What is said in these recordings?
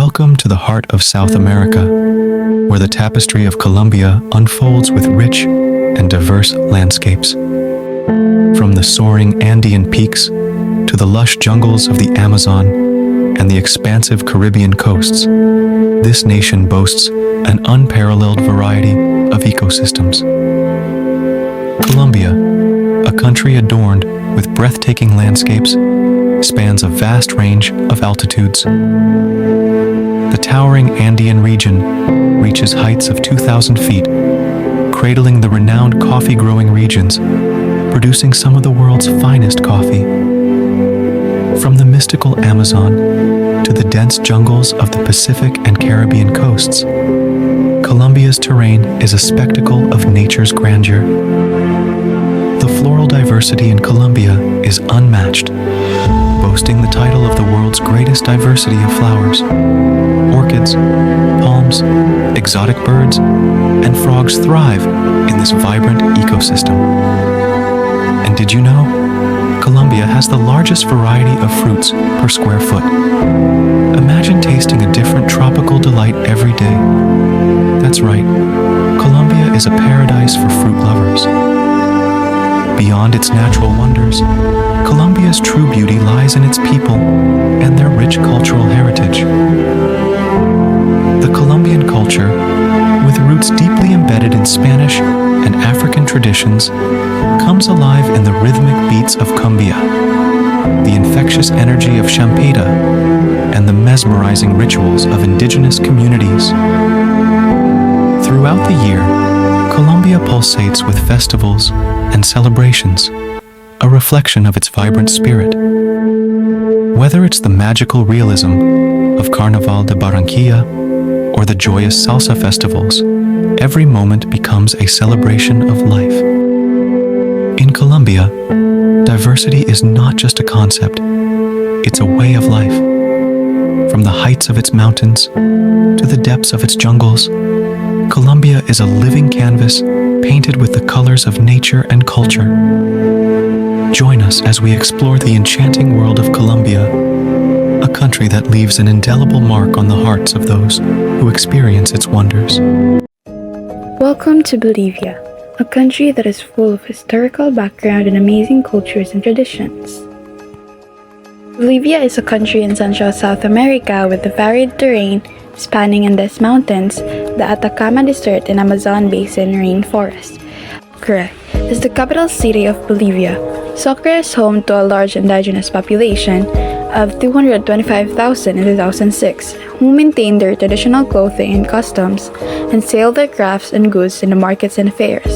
Welcome to the heart of South America, where the tapestry of Colombia unfolds with rich and diverse landscapes. From the soaring Andean peaks to the lush jungles of the Amazon and the expansive Caribbean coasts, this nation boasts an unparalleled variety of ecosystems. Colombia, a country adorned with breathtaking landscapes, spans a vast range of altitudes. The towering Andean region reaches heights of 2,000 feet, cradling the renowned coffee-growing regions, producing some of the world's finest coffee. From the mystical Amazon to the dense jungles of the Pacific and Caribbean coasts, Colombia's terrain is a spectacle of nature's grandeur. The floral diversity in Colombia is unmatched, boasting the title of the world's greatest diversity of flowers. Orchids, palms, exotic birds, and frogs thrive in this vibrant ecosystem. And did you know? Colombia has the largest variety of fruits per square foot. Imagine tasting a different tropical delight every day. That's right, Colombia is a paradise for fruit lovers. Beyond its natural wonders, Colombia's true beauty lies in its people and their rich cultural heritage. The Colombian culture, with roots deeply embedded in Spanish and African traditions, comes alive in the rhythmic beats of cumbia, the infectious energy of champeta, and the mesmerizing rituals of indigenous communities. Throughout the year, Colombia pulsates with festivals and celebrations, a reflection of its vibrant spirit. Whether it's the magical realism of Carnaval de Barranquilla or the joyous salsa festivals, every moment becomes a celebration of life. In Colombia, diversity is not just a concept, it's a way of life. From the heights of its mountains to the depths of its jungles, Colombia is a living canvas painted with the colors of nature and culture. Join us as we explore the enchanting world of Colombia, a country that leaves an indelible mark on the hearts of those who experience its wonders. Welcome to Bolivia, a country that is full of historical background and amazing cultures and traditions. Bolivia is a country in Central South America with a varied terrain spanning Andes Mountains, the Atacama Desert and Amazon Basin rainforest. Sucre is the capital city of Bolivia. Sucre is home to a large indigenous population of 225,000 in 2006, who maintain their traditional clothing and customs and sell their crafts and goods in the markets and fairs.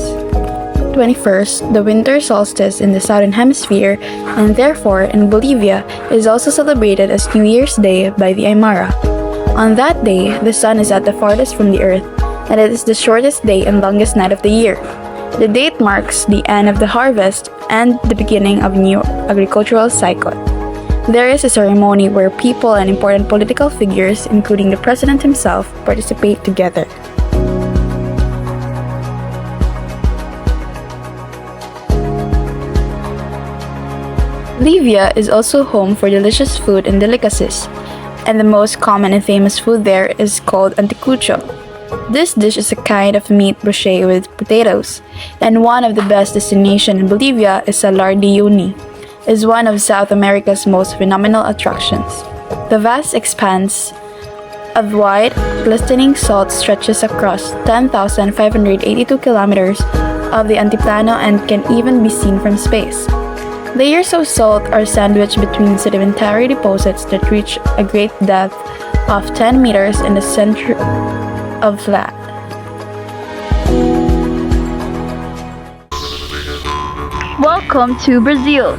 21st, the winter solstice in the southern hemisphere, and therefore in Bolivia, is also celebrated as New Year's Day by the Aymara. On that day, the sun is at the farthest from the earth, and it is the shortest day and longest night of the year. The date marks the end of the harvest and the beginning of a new agricultural cycle. There is a ceremony where people and important political figures, including the president himself, participate together. Bolivia is also home for delicious food and delicacies, and the most common and famous food there is called anticucho. This dish is a kind of meat broche with potatoes, and one of the best destinations in Bolivia is Salar de Uyuni, is one of South America's most phenomenal attractions. The vast expanse of white, glistening salt stretches across 10,582 kilometers of the Altiplano and can even be seen from space. Layers of salt are sandwiched between sedimentary deposits that reach a great depth of 10 meters in the center of flat. Welcome to Brazil.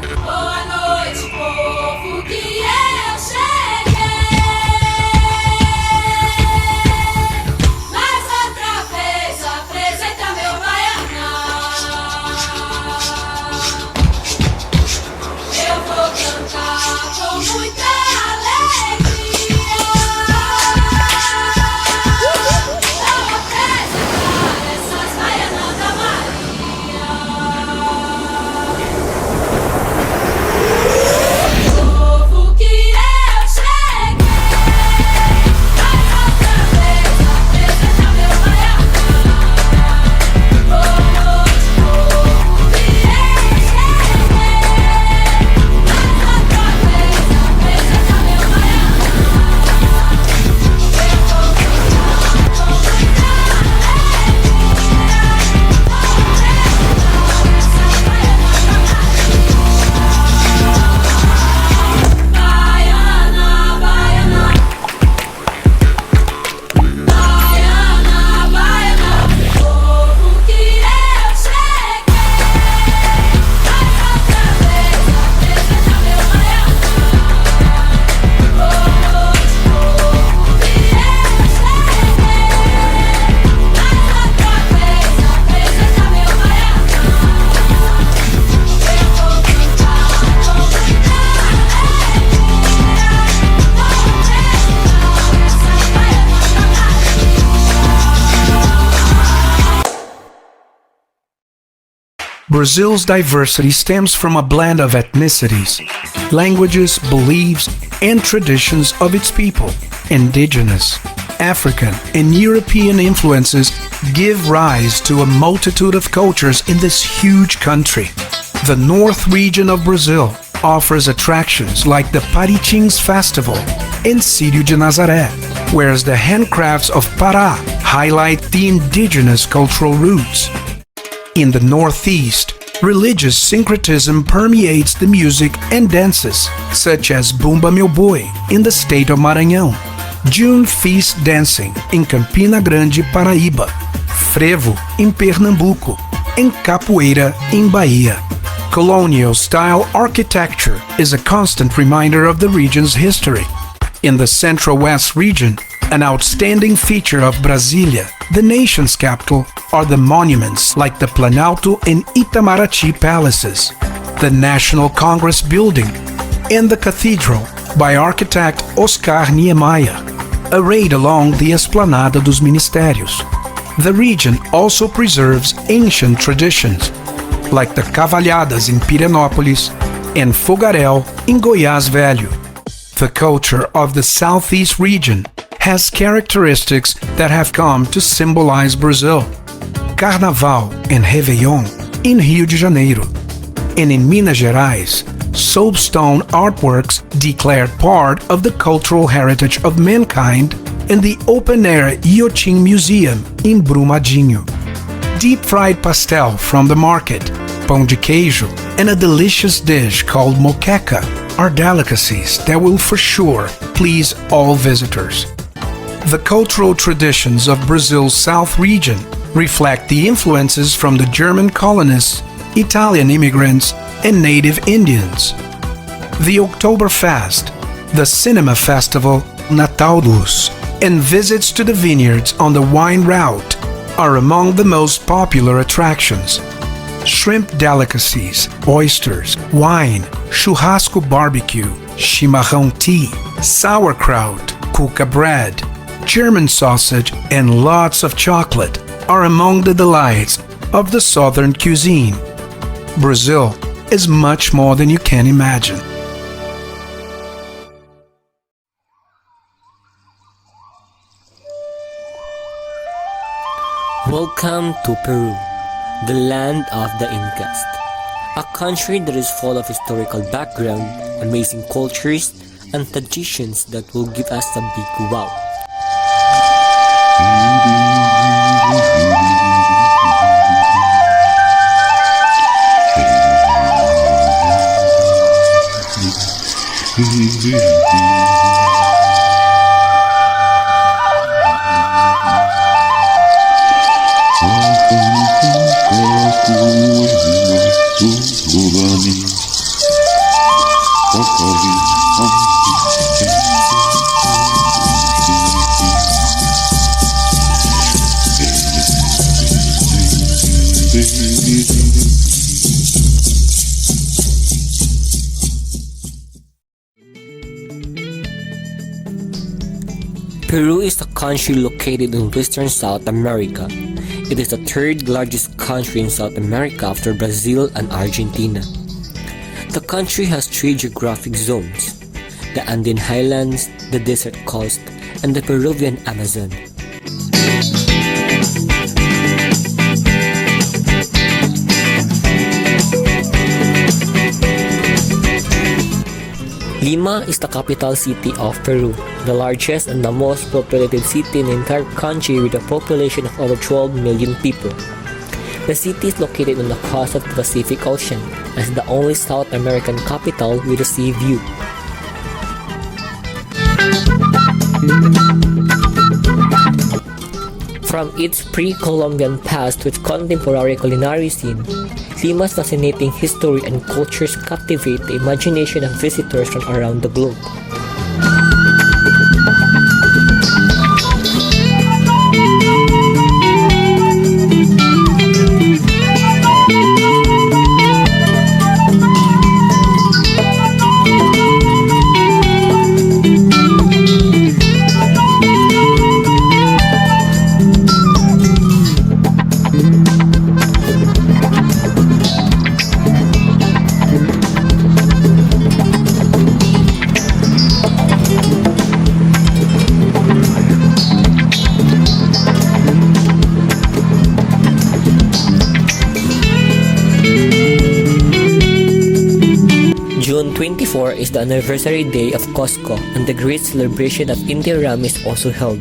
Brazil's diversity stems from a blend of ethnicities, languages, beliefs, and traditions of its people. Indigenous, African, and European influences give rise to a multitude of cultures in this huge country. The North region of Brazil offers attractions like the Parintins Festival in Círio de Nazaré, whereas the handcrafts of Pará highlight the indigenous cultural roots. In the Northeast, religious syncretism permeates the music and dances, such as Bumba Meu Boi in the state of Maranhão, June Feast Dancing in Campina Grande, Paraíba, Frevo in Pernambuco, and Capoeira in Bahia. Colonial-style architecture is a constant reminder of the region's history. In the Central West region, an outstanding feature of Brasília, the nation's capital, are the monuments like the Planalto and Itamaraty palaces, the National Congress Building, and the Cathedral by architect Oscar Niemeyer, arrayed along the Esplanada dos Ministérios. The region also preserves ancient traditions, like the Cavalhadas in Pirenópolis and Fogaréu in Goiás Velho. The culture of the Southeast region has characteristics that have come to symbolize Brazil. Carnaval and Réveillon in Rio de Janeiro. And in Minas Gerais, soapstone artworks declared part of the cultural heritage of mankind in the open-air Iotim Museum in Brumadinho. Deep-fried pastel from the market, pão de queijo, and a delicious dish called moqueca are delicacies that will for sure please all visitors. The cultural traditions of Brazil's South region reflect the influences from the German colonists, Italian immigrants, and native Indians. The Oktoberfest, the cinema festival Natal-Luz, and visits to the vineyards on the wine route are among the most popular attractions. Shrimp delicacies, oysters, wine, churrasco barbecue, chimarrão tea, sauerkraut, cuca bread, German sausage, and lots of chocolate are among the delights of the southern cuisine. Brazil is much more than you can imagine. Welcome to Peru, the land of the Incas, a country that is full of historical background, amazing cultures, and traditions that will give us a big wow. Peru is a country located in western South America. It is the third largest country in South America after Brazil and Argentina. The country has three geographic zones: the Andean highlands, the desert coast, and the Peruvian Amazon. Lima is the capital city of Peru, the largest and the most populated city in the entire country with a population of over 12 million people. The city is located on the coast of the Pacific Ocean and is the only South American capital with a sea view. From its pre-Columbian past to its contemporary culinary scene, Lima's fascinating history and cultures captivate the imagination of visitors from around the globe. 24 is the anniversary day of Cusco, and the great celebration of Inti Raymi is also held.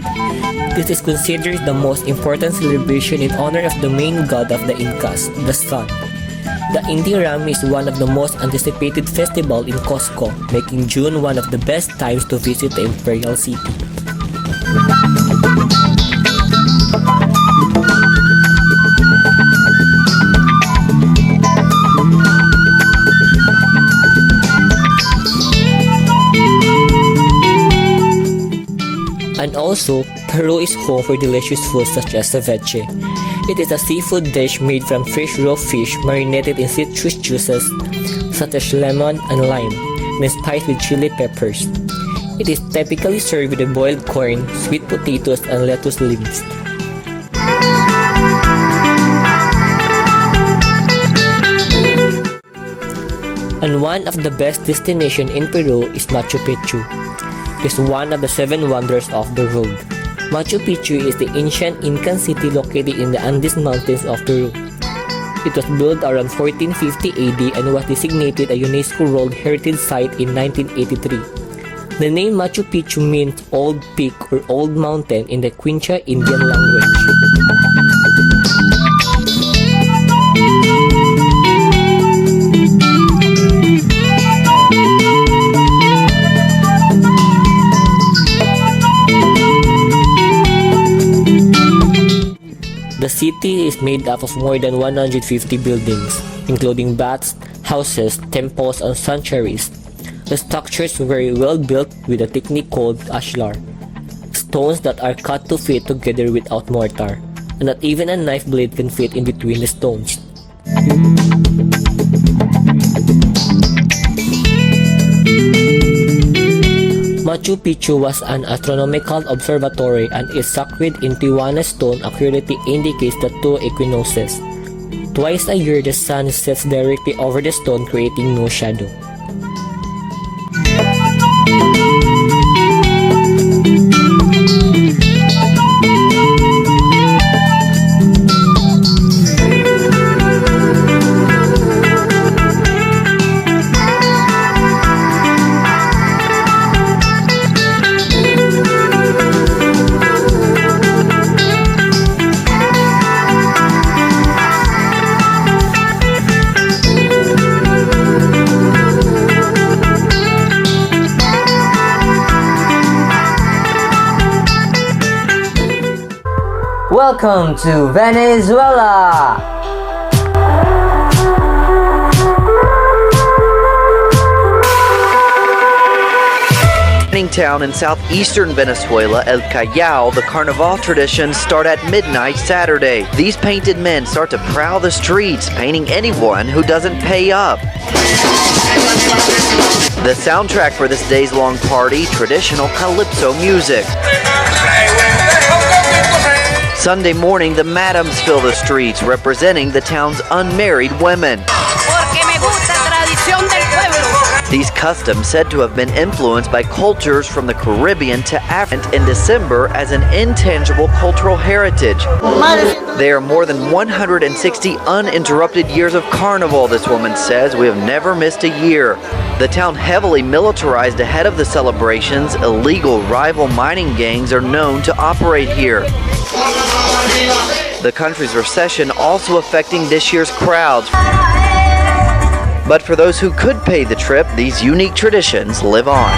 This is considered the most important celebration in honor of the main god of the Incas, the sun. The Inti Raymi is one of the most anticipated festivals in Cusco, making June one of the best times to visit the imperial city. And also, Peru is home for delicious foods such as ceviche. It is a seafood dish made from fresh raw fish marinated in citrus juices such as lemon and lime, and spiced with chili peppers. It is typically served with boiled corn, sweet potatoes, and lettuce leaves. And one of the best destinations in Peru is Machu Picchu. It is one of the 7 wonders of the world. Machu Picchu is the ancient Incan city located in the Andes Mountains of Peru. It was built around 1450 AD and was designated a UNESCO World Heritage Site in 1983. The name Machu Picchu means Old Peak or Old Mountain in the Quechua Indian language. The city is made up of more than 150 buildings, including baths, houses, temples, and sanctuaries. The structures were well built with a technique called ashlar, stones that are cut to fit together without mortar, and that even a knife blade can fit in between the stones. Machu Picchu was an astronomical observatory and is sacred in Tijuana stone accurately indicates the 2 equinoxes. Twice a year the sun sets directly over the stone creating no shadow. Welcome to Venezuela! Town in southeastern Venezuela, El Callao, the Carnival traditions start at midnight Saturday. These painted men start to prowl the streets, painting anyone who doesn't pay up. The soundtrack for this days-long party, traditional calypso music. Sunday morning, the madams fill the streets, representing the town's unmarried women. These customs said to have been influenced by cultures from the Caribbean to Africa in December as an intangible cultural heritage. There are more than 160 uninterrupted years of carnival, this woman says. We have never missed a year. The town heavily militarized ahead of the celebrations. Illegal rival mining gangs are known to operate here. The country's recession also affecting this year's crowds. But for those who could pay the trip, these unique traditions live on.